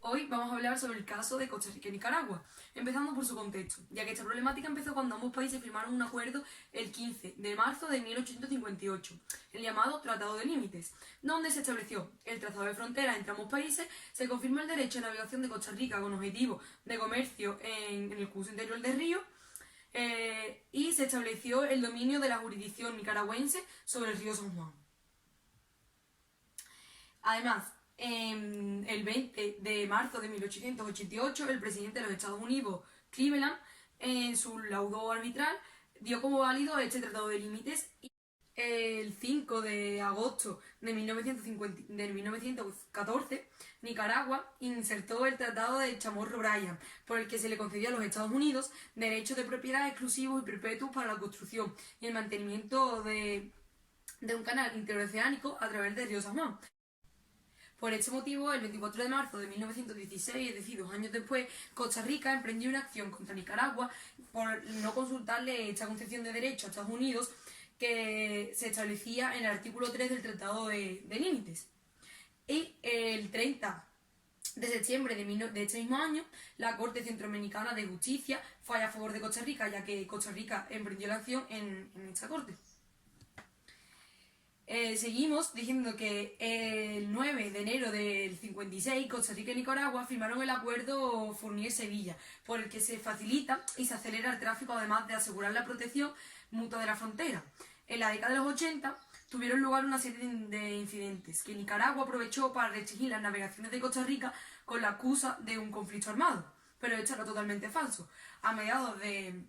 Hoy vamos a hablar sobre el caso de Costa Rica y Nicaragua, empezando por su contexto, ya que esta problemática empezó cuando ambos países firmaron un acuerdo el 15 de marzo de 1858, el llamado Tratado de Límites, donde se estableció el trazado de fronteras entre ambos países, se confirmó el derecho de navegación de Costa Rica con objetivo de comercio en el curso interior del río, y se estableció el dominio de la jurisdicción nicaragüense sobre el río San Juan. Además, el 20 de marzo de 1888, el presidente de los Estados Unidos, Cleveland, en su laudo arbitral, dio como válido este Tratado de Límites. El 5 de agosto de 1914, Nicaragua insertó el Tratado de Chamorro-Bryan, por el que se le concedió a los Estados Unidos derechos de propiedad exclusivos y perpetuos para la construcción y el mantenimiento de un canal interoceánico a través del río San Juan. Por este motivo, el 24 de marzo de 1916, es decir, 2 años después, Costa Rica emprendió una acción contra Nicaragua por no consultarle esta concesión de derechos a Estados Unidos que se establecía en el artículo 3 del Tratado de Límites. Y el 30 de septiembre de este mismo año, la Corte Centroamericana de Justicia falla a favor de Costa Rica, ya que Costa Rica emprendió la acción en esta corte. Seguimos diciendo que el 9 de enero del 56, Costa Rica y Nicaragua firmaron el acuerdo Fournier-Sevilla, por el que se facilita y se acelera el tráfico, además de asegurar la protección mutua de la frontera. En la década de los 80 tuvieron lugar una serie de incidentes que Nicaragua aprovechó para restringir las navegaciones de Costa Rica con la excusa de un conflicto armado, pero esto era totalmente falso. A mediados de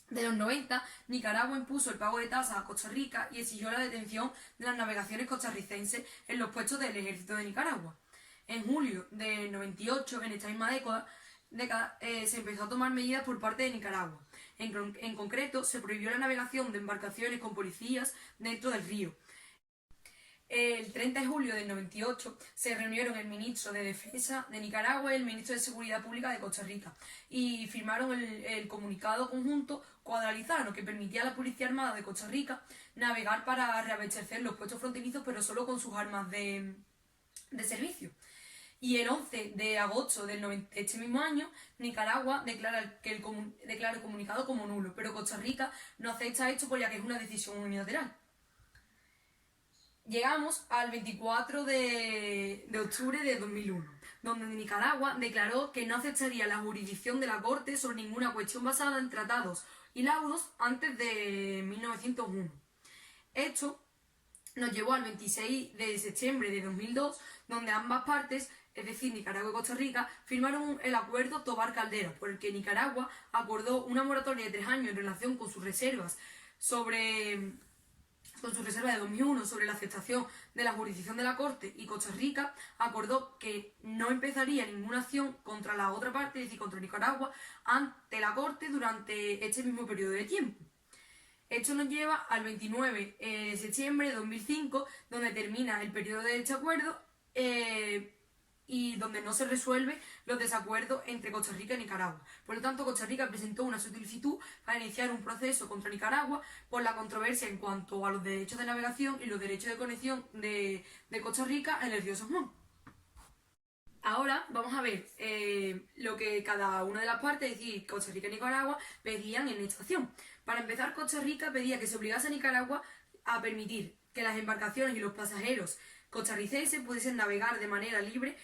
los 90, Nicaragua impuso el pago de tasas a Costa Rica y exigió la detención de las navegaciones costarricenses en los puestos del ejército de Nicaragua. En julio del 98, en esta misma década, se empezó a tomar medidas por parte de Nicaragua. En concreto, se prohibió la navegación de embarcaciones con policías dentro del río. El 30 de julio del 98 se reunieron el ministro de Defensa de Nicaragua y el ministro de Seguridad Pública de Costa Rica y firmaron el comunicado conjunto cuadralizano que permitía a la Policía Armada de Costa Rica navegar para reabastecer los puestos fronterizos, pero solo con sus armas de servicio. Y el 11 de agosto de este mismo año, Nicaragua declara el comunicado como nulo, pero Costa Rica no acepta esto ya que es una decisión unilateral. Llegamos al 24 de octubre de 2001, donde Nicaragua declaró que no aceptaría la jurisdicción de la Corte sobre ninguna cuestión basada en tratados y laudos antes de 1901. Esto nos llevó al 26 de septiembre de 2002, donde ambas partes, es decir, Nicaragua y Costa Rica, firmaron el acuerdo Tobar-Caldera, por el que Nicaragua acordó una moratoria de 3 años en relación con sus reservas de 2001 sobre la aceptación de la jurisdicción de la Corte, y Costa Rica acordó que no empezaría ninguna acción contra la otra parte, es decir, contra Nicaragua, ante la Corte durante este mismo periodo de tiempo. Esto nos lleva al 29 de septiembre de 2005, donde termina el periodo de este acuerdo y donde no se resuelven los desacuerdos entre Costa Rica y Nicaragua. Por lo tanto, Costa Rica presentó una solicitud para iniciar un proceso contra Nicaragua por la controversia en cuanto a los derechos de navegación y los derechos de conexión de Costa Rica en el río San Juan. Ahora vamos a ver lo que cada una de las partes, es decir, Costa Rica y Nicaragua, pedían en esta acción. Para empezar, Costa Rica pedía que se obligase a Nicaragua a permitir que las embarcaciones y los pasajeros costarricenses pudiesen navegar de manera libre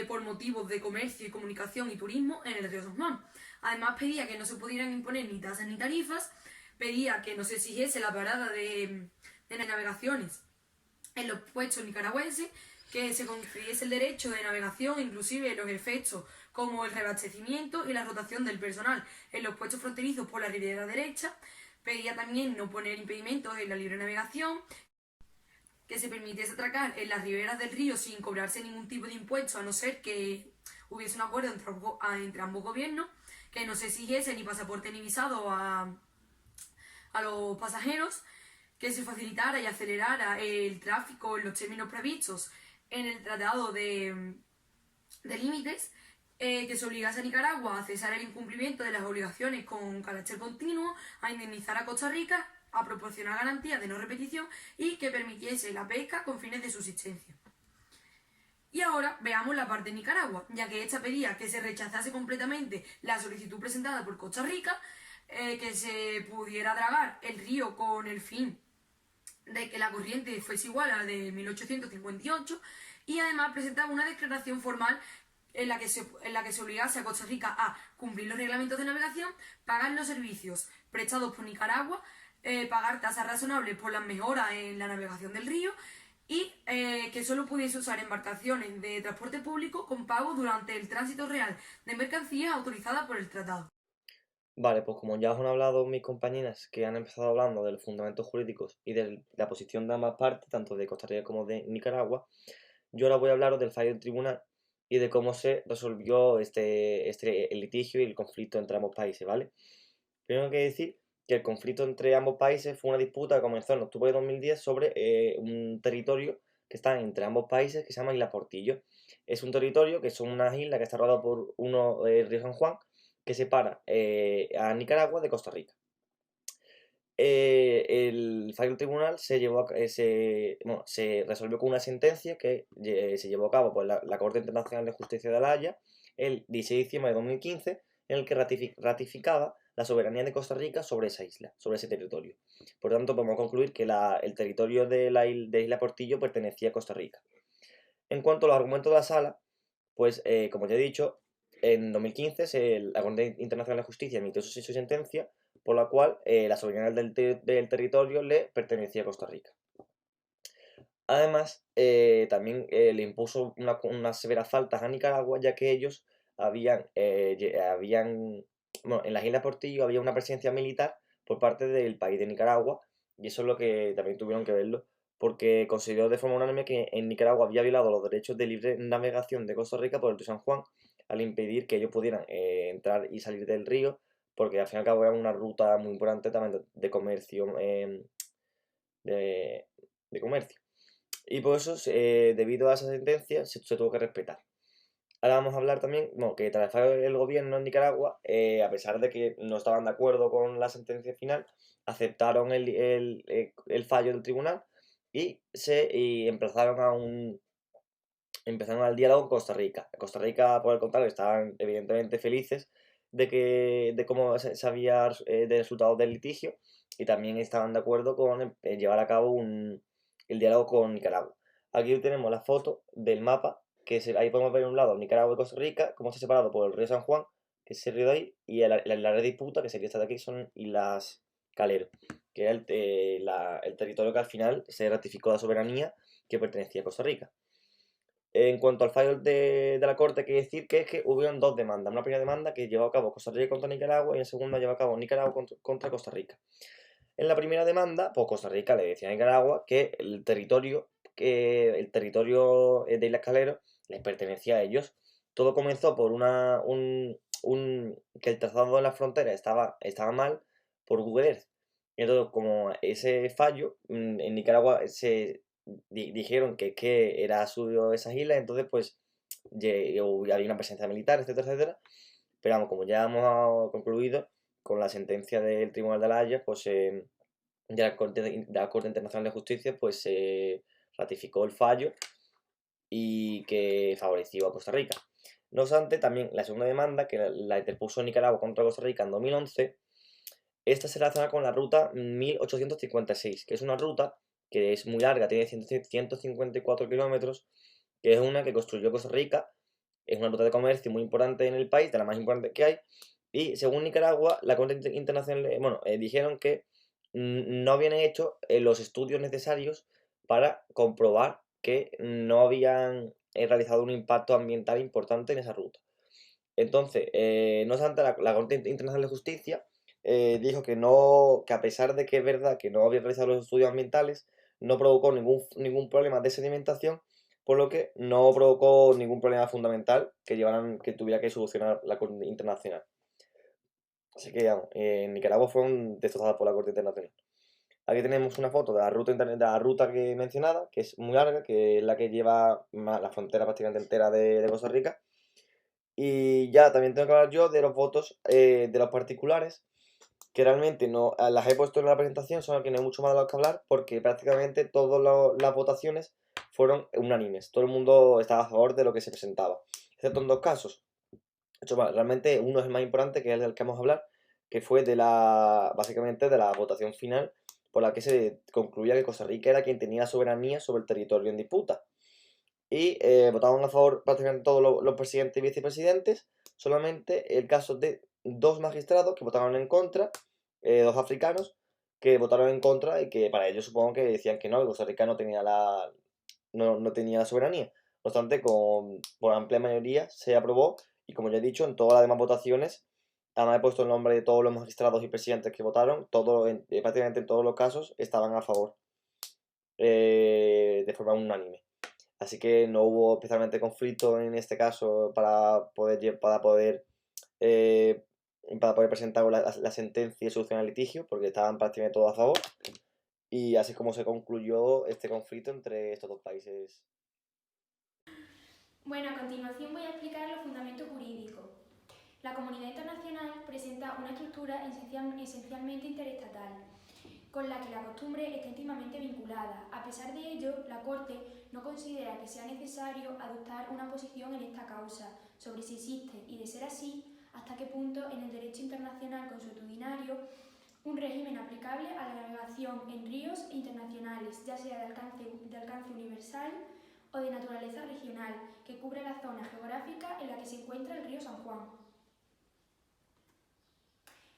por motivos de comercio y comunicación y turismo en el río San Juan. Además, pedía que no se pudieran imponer ni tasas ni tarifas, pedía que no se exigiese la parada de navegaciones en los puestos nicaragüenses, que se concediese el derecho de navegación, inclusive los efectos como el reabastecimiento y la rotación del personal en los puestos fronterizos por la ribera derecha. Pedía también no poner impedimentos en la libre navegación, que se permitiese atracar en las riberas del río sin cobrarse ningún tipo de impuesto, a no ser que hubiese un acuerdo entre ambos gobiernos, que no se exigiese ni pasaporte ni visado a los pasajeros, que se facilitara y acelerara el tráfico en los términos previstos en el Tratado de Límites, que se obligase a Nicaragua a cesar el incumplimiento de las obligaciones con carácter continuo, a indemnizar a Costa Rica, a proporcionar garantías de no repetición y que permitiese la pesca con fines de subsistencia. Y ahora veamos la parte de Nicaragua, ya que esta pedía que se rechazase completamente la solicitud presentada por Costa Rica, que se pudiera dragar el río con el fin de que la corriente fuese igual a la de 1858 y además presentaba una declaración formal en la que se obligase a Costa Rica a cumplir los reglamentos de navegación, pagar los servicios prestados por Nicaragua, pagar tasas razonables por las mejoras en la navegación del río y que solo pudiese usar embarcaciones de transporte público con pago durante el tránsito real de mercancías autorizadas por el tratado. Vale, pues como ya os han hablado mis compañeras que han empezado hablando de los fundamentos jurídicos y de la posición de ambas partes, tanto de Costa Rica como de Nicaragua, yo ahora voy a hablaros del fallo del tribunal y de cómo se resolvió el litigio y el conflicto entre ambos países, ¿vale? Primero hay que decir que el conflicto entre ambos países fue una disputa que comenzó en octubre de 2010 sobre un territorio que está entre ambos países que se llama Isla Portillo. Es un territorio que son unas islas que está rodeado por el río San Juan que separa a Nicaragua de Costa Rica. El fallo del tribunal bueno, se resolvió con una sentencia que se llevó a cabo por la Corte Internacional de Justicia de La Haya el 16 de diciembre de 2015, en el que ratificaba la soberanía de Costa Rica sobre esa isla, sobre ese territorio. Por tanto, podemos concluir que el territorio de Isla Portillo pertenecía a Costa Rica. En cuanto a los argumentos de la sala, pues como ya he dicho, en 2015 la Corte Internacional de Justicia emitió su sentencia por la cual la soberanía del territorio le pertenecía a Costa Rica. Además, también le impuso unas severas faltas a Nicaragua, ya que ellos bueno, en las Islas Portillo había una presencia militar por parte del país de Nicaragua, y eso es lo que también tuvieron que verlo, porque consideró de forma unánime que en Nicaragua había violado los derechos de libre navegación de Costa Rica por el río San Juan, al impedir que ellos pudieran entrar y salir del río, porque al fin y al cabo era una ruta muy importante también de comercio, de, de comercio. Y por eso, debido a esa sentencia, se tuvo que respetar. Ahora vamos a hablar también, bueno, que tras el gobierno en Nicaragua, a pesar de que no estaban de acuerdo con la sentencia final, aceptaron el fallo del tribunal y empezaron al diálogo con Costa Rica. Costa Rica, por el contrario, estaban evidentemente felices de cómo se había del resultado del litigio y también estaban de acuerdo con llevar a cabo el diálogo con Nicaragua. Aquí tenemos la foto del mapa, ahí podemos ver en un lado Nicaragua y Costa Rica, cómo está separado por el río San Juan, que es ese río de ahí, y la red de disputa, que sería esta de aquí, son Islas Calero, que era el territorio que al final se ratificó la soberanía que pertenecía a Costa Rica. En cuanto al fallo de la Corte, hay que decir que es que hubieron dos demandas. Una primera demanda que llevó a cabo Costa Rica contra Nicaragua y en segunda llevó a cabo Nicaragua contra Costa Rica. En la primera demanda, pues Costa Rica le decía a Nicaragua que el territorio de Islas Calero les pertenecía a ellos. Todo comenzó por que el trazado de la frontera estaba mal por Google Earth. Entonces, como ese fallo, en Nicaragua dijeron que era suyo esas islas, entonces pues había una presencia militar, etcétera, etcétera. Pero vamos, como ya hemos concluido con la sentencia del Tribunal de la Haya, pues de la Corte Internacional de Justicia, pues se ratificó el fallo y que favoreció a Costa Rica. No obstante, también la segunda demanda, que la interpuso Nicaragua contra Costa Rica en 2011, esta se relaciona con la ruta 1856, que es una ruta que es muy larga, tiene 154 kilómetros, que es una que construyó Costa Rica, es una ruta de comercio muy importante en el país, de la más importante que hay, y según Nicaragua, la Corte Internacional, bueno, dijeron que no habían hecho los estudios necesarios para comprobar que no habían realizado un impacto ambiental importante en esa ruta. Entonces, no obstante, la Corte Internacional de Justicia dijo que a pesar de que es verdad que no había realizado los estudios ambientales, no provocó ningún problema de sedimentación, por lo que no provocó ningún problema fundamental que tuviera que solucionar la Corte Internacional. Así que, vamos, Nicaragua fueron destrozadas por la Corte Internacional. Aquí tenemos una foto de la ruta que he mencionado, que es muy larga, que es la que lleva la frontera prácticamente entera de Costa Rica. Y ya también tengo que hablar yo de los votos de los particulares, que realmente no las he puesto en la presentación, son que no hay mucho más de lo que hablar, porque prácticamente todas las votaciones fueron unánimes. Todo el mundo estaba a favor de lo que se presentaba, excepto en dos casos. De hecho, realmente uno es el más importante, que es el del que vamos a hablar, que fue básicamente de la votación final, por la que se concluía que Costa Rica era quien tenía la soberanía sobre el territorio en disputa. Y votaban a favor prácticamente todos los presidentes y vicepresidentes, solamente el caso de dos magistrados que votaron en contra, dos africanos que votaron en contra y que para ellos supongo que decían que no, que Costa Rica no tenía no tenía la soberanía. No obstante, por amplia mayoría se aprobó y como ya he dicho, en todas las demás votaciones, además he puesto el nombre de todos los magistrados y presidentes que votaron, prácticamente en todos los casos estaban a favor de forma unánime. Así que no hubo especialmente conflicto en este caso eh, para poder presentar la sentencia y solucionar el litigio, porque estaban prácticamente todos a favor. Y así es como se concluyó este conflicto entre estos dos países. Bueno, a continuación voy a explicar los fundamentos jurídicos. La comunidad internacional presenta una estructura esencialmente interestatal, con la que la costumbre está íntimamente vinculada. A pesar de ello, la Corte no considera que sea necesario adoptar una posición en esta causa sobre si existe, y de ser así, hasta qué punto en el derecho internacional consuetudinario un régimen aplicable a la navegación en ríos internacionales, ya sea de alcance universal o de naturaleza regional, que cubre la zona geográfica en la que se encuentra el río San Juan.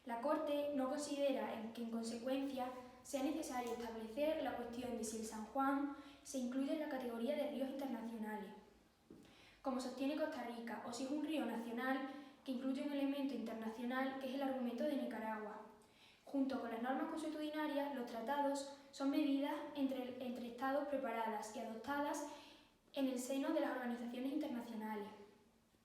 La Corte no considera que en consecuencia sea necesario establecer la cuestión de si el San Juan se incluye en la categoría de ríos internacionales, como sostiene Costa Rica, o si es un río nacional que incluye un elemento internacional, que es el argumento de Nicaragua. Junto con las normas consuetudinarias, los tratados son medidas entre Estados preparadas y adoptadas en el seno de las organizaciones internacionales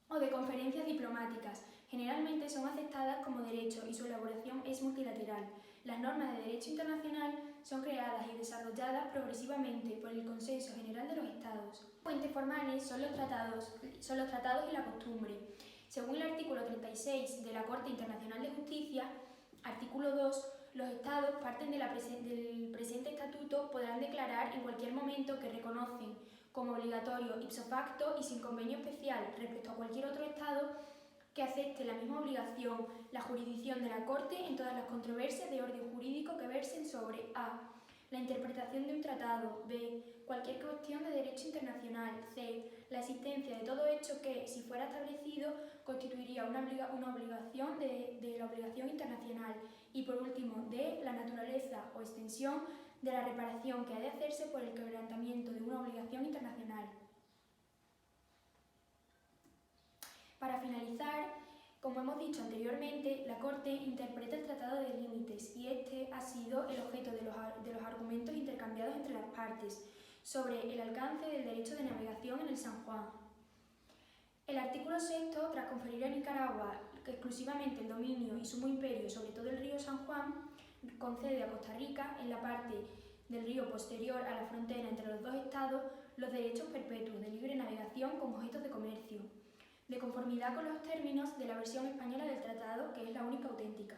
o de conferencias diplomáticas. Generalmente son aceptadas como derecho y su elaboración es multilateral. Las normas de derecho internacional son creadas y desarrolladas progresivamente por el Consenso General de los Estados. Fuentes formales son los tratados y la costumbre. Según el artículo 36 de la Corte Internacional de Justicia, artículo 2, los Estados, partes del presente estatuto, podrán declarar en cualquier momento que reconocen como obligatorio ipso facto y sin convenio especial respecto a cualquier otro Estado que acepte la misma obligación, la jurisdicción de la Corte en todas las controversias de orden jurídico que versen sobre a. La interpretación de un tratado, b. cualquier cuestión de derecho internacional, c. la existencia de todo hecho que, si fuera establecido, constituiría una obligación de la obligación internacional, y por último, d. la naturaleza o extensión de la reparación que ha de hacerse por el quebrantamiento de una obligación internacional. Para finalizar, como hemos dicho anteriormente, la Corte interpreta el Tratado de Límites y este ha sido el objeto de los argumentos intercambiados entre las partes sobre el alcance del derecho de navegación en el San Juan. El artículo 6, tras conferir a Nicaragua exclusivamente el dominio y sumo imperio sobre todo el río San Juan, concede a Costa Rica, en la parte del río posterior a la frontera entre los dos estados, los derechos perpetuos de libre navegación con objetos de comercio, de conformidad con los términos de la versión española del tratado, que es la única auténtica.